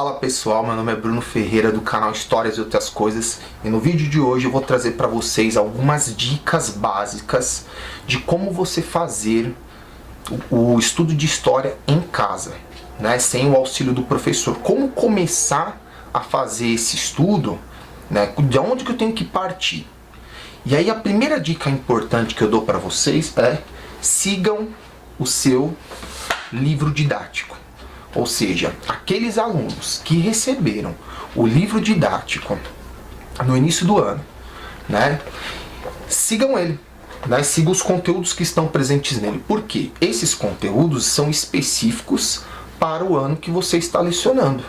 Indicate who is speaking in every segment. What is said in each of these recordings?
Speaker 1: Fala pessoal, meu nome é Bruno Ferreira do canal Histórias e Outras Coisas e no vídeo de hoje eu vou trazer para vocês algumas dicas básicas de como você fazer o estudo de história em casa, né, sem o auxílio do professor. Como começar a fazer esse estudo, né, de onde que eu tenho que partir. E aí a primeira dica importante que eu dou para vocês é: sigam o seu livro didático. Ou seja, aqueles alunos que receberam o livro didático no início do ano, né, sigam ele, né, sigam os conteúdos que estão presentes nele. Porque esses conteúdos são específicos para o ano que você está lecionando,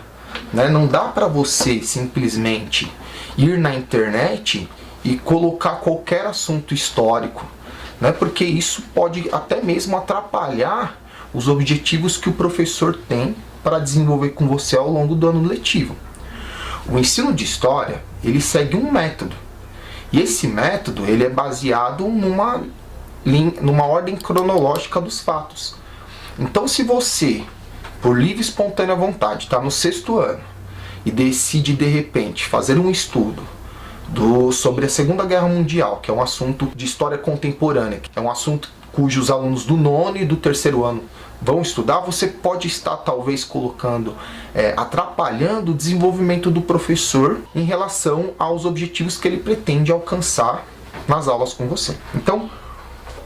Speaker 1: né? Não dá para você simplesmente ir na internet e colocar qualquer assunto histórico, né? Porque isso pode até mesmo atrapalhar os objetivos que o professor tem para desenvolver com você ao longo do ano letivo. O ensino de história, ele segue um método. E esse método, ele é baseado numa ordem cronológica dos fatos. Então, se você, por livre e espontânea vontade, está no 6º ano e decide, de repente, fazer um estudo sobre a Segunda Guerra Mundial, que é um assunto de história contemporânea, que é um assunto cujos alunos do 9º e do 3º ano vão estudar, você pode estar talvez atrapalhando o desenvolvimento do professor em relação aos objetivos que ele pretende alcançar nas aulas com você. Então,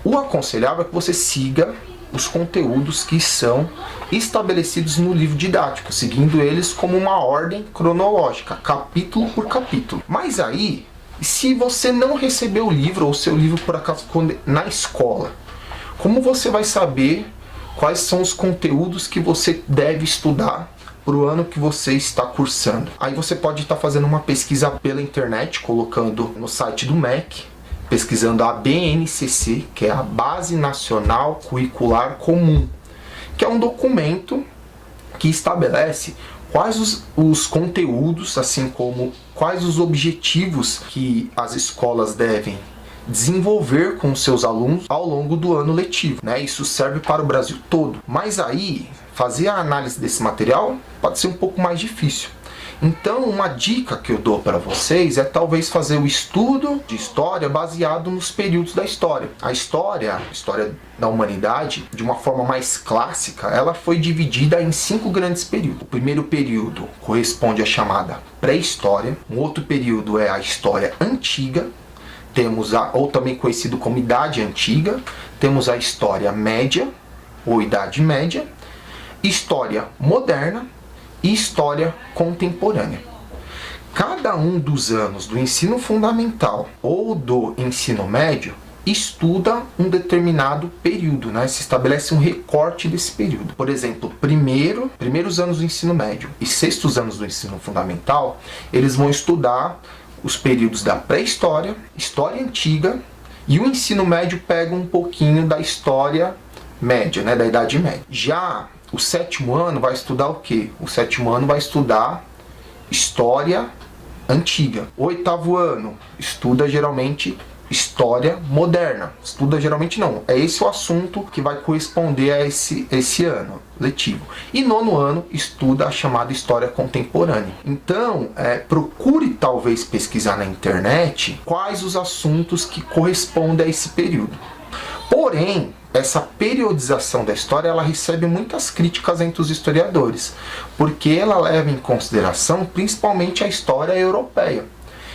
Speaker 1: o aconselhável é que você siga os conteúdos que são estabelecidos no livro didático, seguindo eles como uma ordem cronológica, capítulo por capítulo. Mas aí, se você não recebeu o livro, ou seu livro por acaso na escola, como você vai saber quais são os conteúdos que você deve estudar para o ano que você está cursando? Aí você pode estar fazendo uma pesquisa pela internet, colocando no site do MEC, pesquisando a BNCC, que é a Base Nacional Curricular Comum, que é um documento que estabelece quais os conteúdos, assim como quais os objetivos que as escolas devem desenvolver com seus alunos ao longo do ano letivo, né? Isso serve para o Brasil todo. Mas aí, fazer a análise desse material pode ser um pouco mais difícil. Então, uma dica que eu dou para vocês é talvez fazer o estudo de história baseado nos períodos da história. A história da humanidade, de uma forma mais clássica, ela foi dividida em 5 grandes períodos. O primeiro período corresponde à chamada pré-história. Um outro período é a história antiga. Temos ou também conhecido como Idade Antiga, temos a História Média, ou Idade Média, História Moderna e História Contemporânea. Cada um dos anos do ensino fundamental ou do ensino médio estuda um determinado período, né? Se estabelece um recorte desse período. Por exemplo, primeiros anos do ensino médio e 6º anos do ensino fundamental, eles vão estudar os períodos da pré-história, história antiga, e o ensino médio pega um pouquinho da história média, né, da Idade Média. Já o 7º ano vai estudar o quê? O 7º ano vai estudar história antiga. O 8º ano estuda geralmente história moderna. É esse o assunto que vai corresponder a esse ano letivo. E 9º ano estuda a chamada história contemporânea. Então, procure talvez pesquisar na internet quais os assuntos que correspondem a esse período. Porém, essa periodização da história, ela recebe muitas críticas entre os historiadores, porque ela leva em consideração principalmente a história europeia.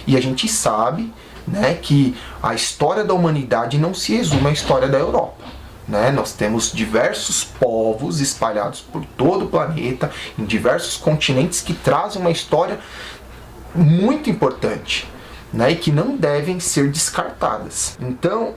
Speaker 1: E a gente sabe, né, que a história da humanidade não se resume à história da Europa, né? Nós temos diversos povos espalhados por todo o planeta, em diversos continentes, que trazem uma história muito importante, né, e que não devem ser descartadas. Então,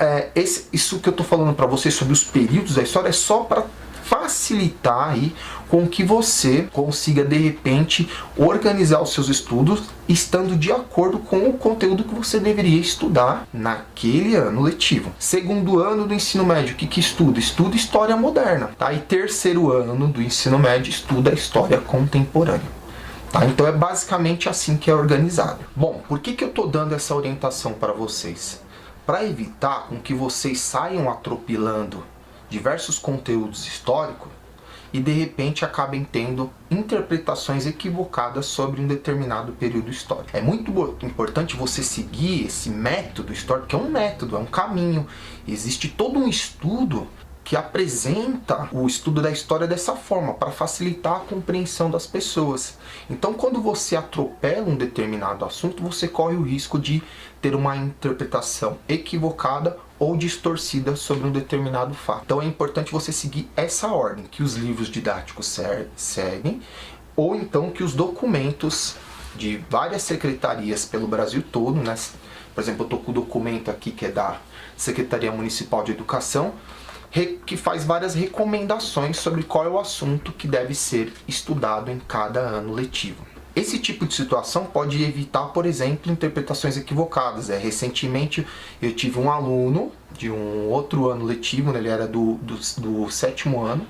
Speaker 1: isso que eu estou falando para vocês sobre os períodos da história é só para facilitar aí com que você consiga, de repente, organizar os seus estudos estando de acordo com o conteúdo que você deveria estudar naquele ano letivo. 2º ano do ensino médio, o que estuda? Estuda história moderna, tá? E 3º ano do ensino médio estuda a história contemporânea. Tá? Então é basicamente assim que é organizado. Bom, por que eu estou dando essa orientação para vocês? Para evitar com que vocês saiam atropelando diversos conteúdos históricos e de repente acabem tendo interpretações equivocadas sobre um determinado período histórico. É muito importante você seguir esse método histórico, que é um método, é um caminho. Existe todo um estudo que apresenta o estudo da história dessa forma, para facilitar a compreensão das pessoas. Então, quando você atropela um determinado assunto, você corre o risco de ter uma interpretação equivocada ou distorcida sobre um determinado fato. Então é importante você seguir essa ordem que os livros didáticos seguem, ou então que os documentos de várias secretarias pelo Brasil todo, né? Por exemplo, eu estou com o documento aqui que é da Secretaria Municipal de Educação, que faz várias recomendações sobre qual é o assunto que deve ser estudado em cada ano letivo. Esse tipo de situação pode evitar, por exemplo, interpretações equivocadas. Recentemente eu tive um aluno de um outro ano letivo, né, ele era do 7º ano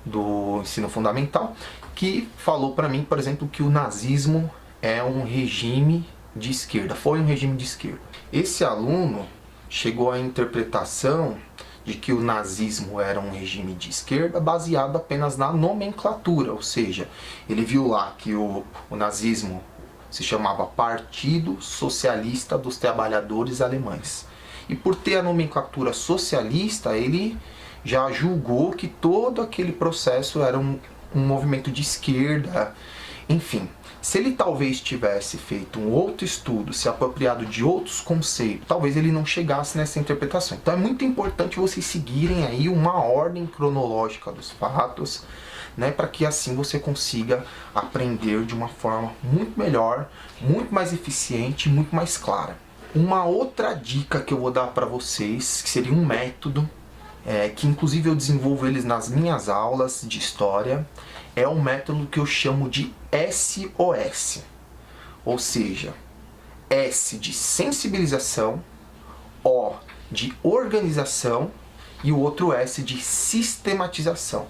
Speaker 1: do ensino fundamental, que falou para mim, por exemplo, que o nazismo é um regime de esquerda, foi um regime de esquerda. Esse aluno chegou à interpretação de que o nazismo era um regime de esquerda baseado apenas na nomenclatura, ou seja, ele viu lá que o nazismo se chamava Partido Socialista dos Trabalhadores Alemães. E por ter a nomenclatura socialista, ele já julgou que todo aquele processo era um movimento de esquerda, enfim. Se ele talvez tivesse feito um outro estudo, se apropriado de outros conceitos, talvez ele não chegasse nessa interpretação. Então é muito importante vocês seguirem aí uma ordem cronológica dos fatos, né, para que assim você consiga aprender de uma forma muito melhor, muito mais eficiente e muito mais clara. Uma outra dica que eu vou dar para vocês, que seria um método, que inclusive eu desenvolvo eles nas minhas aulas de história, é um método que eu chamo de SOS, ou seja, S de sensibilização, O de organização e o outro S de sistematização.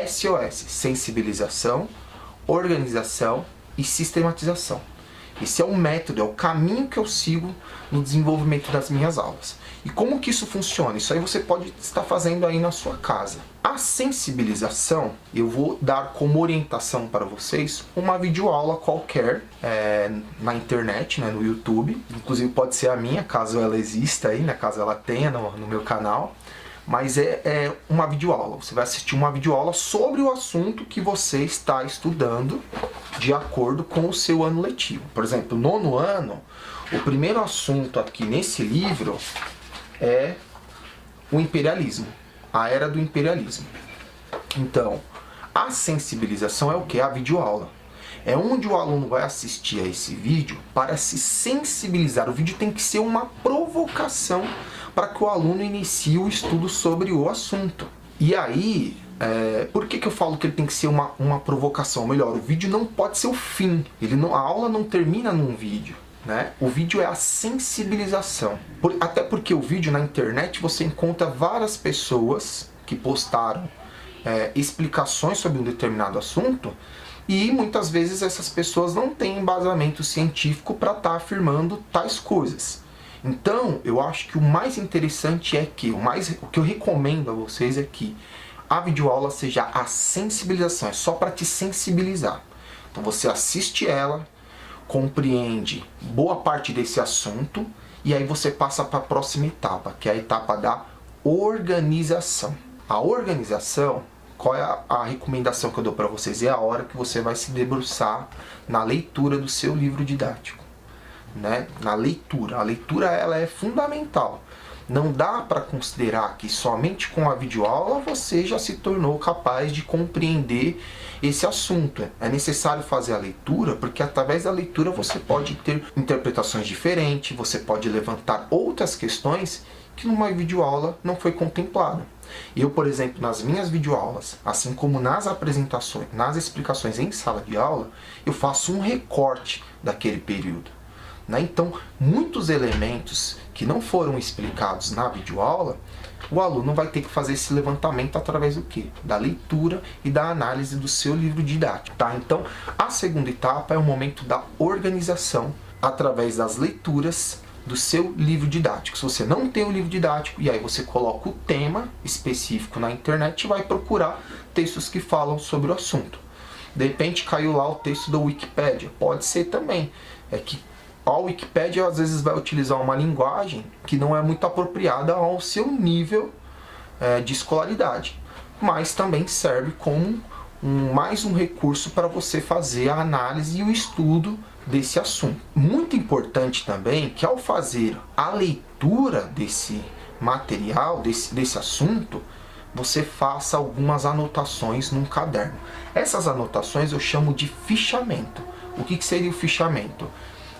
Speaker 1: SOS, sensibilização, organização e sistematização. Esse é o método, é o caminho que eu sigo no desenvolvimento das minhas aulas. E como que isso funciona? Isso aí você pode estar fazendo aí na sua casa. A sensibilização, eu vou dar como orientação para vocês uma videoaula qualquer na internet, né, no YouTube. Inclusive pode ser a minha, caso ela exista aí, né, caso ela tenha no meu canal. Mas é uma videoaula. Você vai assistir uma videoaula sobre o assunto que você está estudando de acordo com o seu ano letivo. Por exemplo, no 9º ano, o primeiro assunto aqui nesse livro é o imperialismo, a era do imperialismo. Então, a sensibilização é o que? A videoaula. É onde o aluno vai assistir a esse vídeo para se sensibilizar. O vídeo tem que ser uma provocação para que o aluno inicie o estudo sobre o assunto. E aí, por que eu falo que ele tem que ser uma provocação? Melhor, o vídeo não pode ser o fim. A aula não termina num vídeo, né? O vídeo é a sensibilização. Até porque o vídeo na internet você encontra várias pessoas que postaram explicações sobre um determinado assunto, e muitas vezes essas pessoas não têm embasamento científico para estar afirmando tais coisas. Então, eu acho que o mais interessante é que, o que eu recomendo a vocês é que a videoaula seja a sensibilização, é só para te sensibilizar. Então você assiste ela, compreende boa parte desse assunto, e aí você passa para a próxima etapa, que é a etapa da organização. A organização, qual é a recomendação que eu dou para vocês? É a hora que você vai se debruçar na leitura do seu livro didático, né? Na leitura. A leitura ela é fundamental. Não dá para considerar que somente com a videoaula você já se tornou capaz de compreender esse assunto. É necessário fazer a leitura, porque através da leitura você pode ter interpretações diferentes, você pode levantar outras questões que numa videoaula não foi contemplada. Eu, por exemplo, nas minhas videoaulas, assim como nas apresentações, nas explicações em sala de aula, eu faço um recorte daquele período, né? Então, muitos elementos que não foram explicados na videoaula, o aluno vai ter que fazer esse levantamento através do quê? Da leitura e da análise do seu livro didático, tá? Então, a segunda etapa é o momento da organização através das leituras do seu livro didático. Se você não tem o livro didático, e aí você coloca o tema específico na internet e vai procurar textos que falam sobre o assunto. De repente caiu lá o texto da Wikipédia, pode ser também. É que a Wikipédia às vezes vai utilizar uma linguagem que não é muito apropriada ao seu nível de escolaridade, mas também serve como mais um recurso para você fazer a análise e o estudo desse assunto. Muito importante também que ao fazer a leitura desse material, desse assunto, você faça algumas anotações num caderno. Essas anotações eu chamo de fichamento. O que seria o fichamento?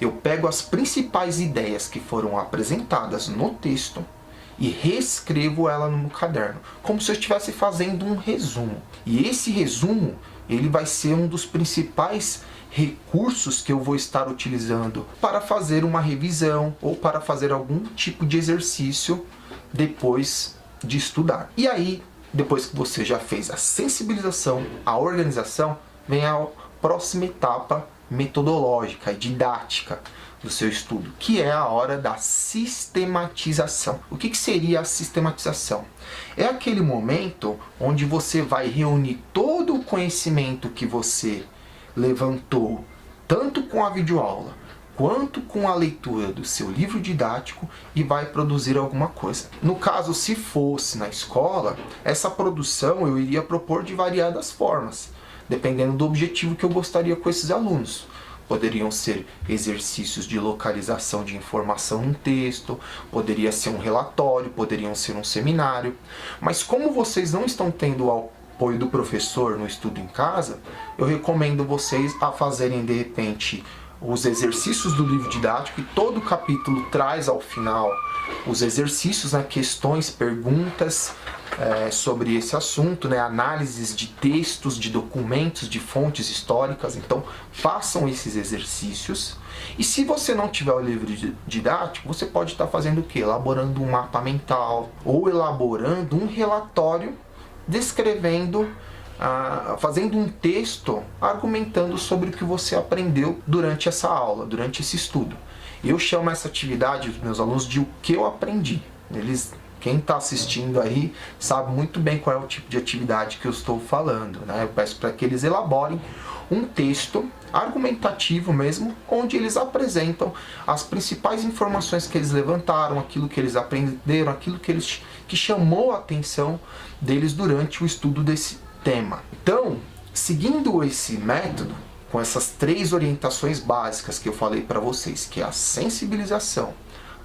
Speaker 1: Eu pego as principais ideias que foram apresentadas no texto e reescrevo ela no caderno, como se eu estivesse fazendo um resumo. E esse resumo, ele vai ser um dos principais recursos que eu vou estar utilizando para fazer uma revisão ou para fazer algum tipo de exercício depois de estudar. E aí, depois que você já fez a sensibilização, a organização, vem a próxima etapa metodológica e didática do seu estudo, que é a hora da sistematização. O que seria a sistematização? É aquele momento onde você vai reunir todo o conhecimento que você levantou, tanto com a videoaula, quanto com a leitura do seu livro didático, e vai produzir alguma coisa. No caso, se fosse na escola, essa produção eu iria propor de variadas formas, dependendo do objetivo que eu gostaria com esses alunos. Poderiam ser exercícios de localização de informação em texto, poderia ser um relatório, poderiam ser um seminário. Mas como vocês não estão tendo o apoio do professor no estudo em casa, eu recomendo vocês a fazerem de repente os exercícios do livro didático, e todo capítulo traz ao final os exercícios, questões, perguntas sobre esse assunto, análises de textos, de documentos, de fontes históricas. Então façam esses exercícios. E se você não tiver o livro didático, você pode estar fazendo o quê? Elaborando um mapa mental ou elaborando um relatório descrevendo, fazendo um texto argumentando sobre o que você aprendeu durante essa aula, durante esse estudo. Eu chamo essa atividade dos meus alunos de o que eu aprendi. Quem está assistindo aí sabe muito bem qual é o tipo de atividade que eu estou falando, Eu peço para que eles elaborem um texto argumentativo mesmo, onde eles apresentam as principais informações que eles levantaram, aquilo que eles aprenderam, aquilo que chamou a atenção deles durante o estudo desse tema. Então, seguindo esse método, com essas 3 orientações básicas que eu falei para vocês, que é a sensibilização,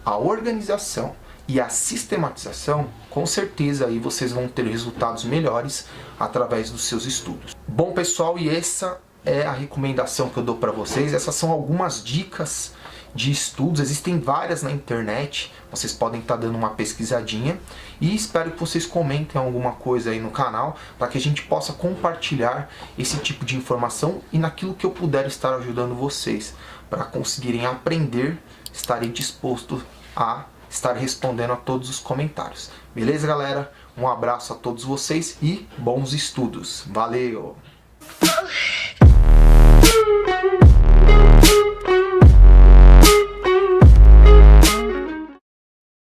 Speaker 1: a organização e a sistematização, com certeza aí vocês vão ter resultados melhores através dos seus estudos. Bom, pessoal, e essa é a recomendação que eu dou para vocês. Essas são algumas dicas de estudos, existem várias na internet, vocês podem estar dando uma pesquisadinha, e espero que vocês comentem alguma coisa aí no canal, para que a gente possa compartilhar esse tipo de informação, e naquilo que eu puder estar ajudando vocês, para conseguirem aprender, estarei disposto a estar respondendo a todos os comentários. Beleza, galera? Um abraço a todos vocês e bons estudos. Valeu!